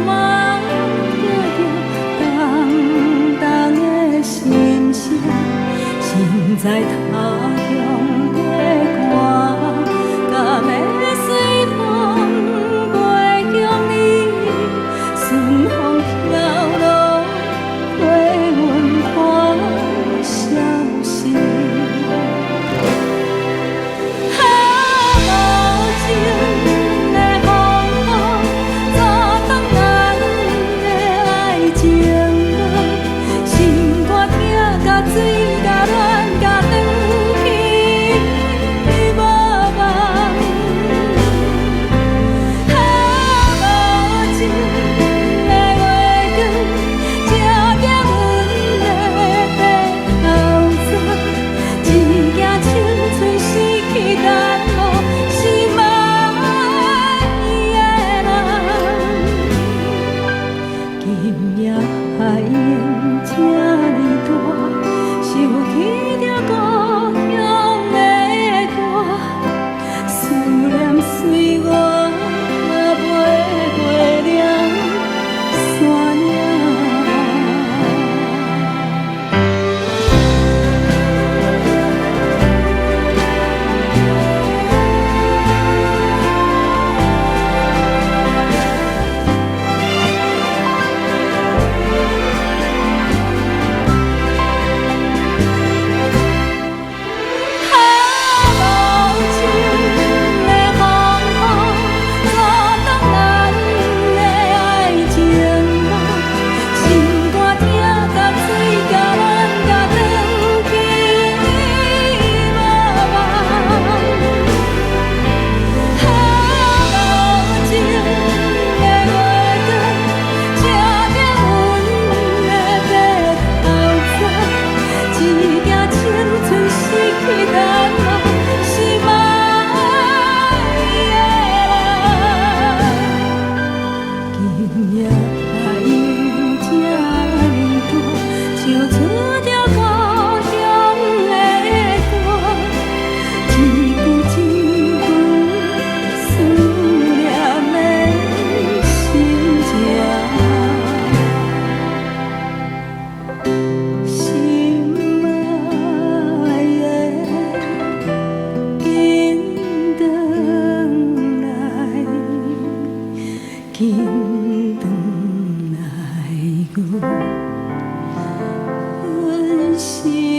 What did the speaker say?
嘛听着重重的心声，心在他乡的歌，敢会随风过向你，顺风飘落陪阮看消息。无情的风雨，阻挡咱的爱情路，心肝痛甲水甲乱甲转去无望。无情的月光，照亮阮的白头鬃，一件青春失去淡薄，是爱的人。今夜海烟这呢大，想起着故乡的歌，思念随我飞过了山岭。无情的风雨，阻挡咱的爱情路，心肝痛甲水甲乱甲转去无望。无情的月光，照亮阮的白头鬃，一件青春失去淡薄，是爱的人。今夜海烟这呢大，唱出着故乡的歌，一句一句思念的心情。心爱的，紧转来，紧转来，阮心。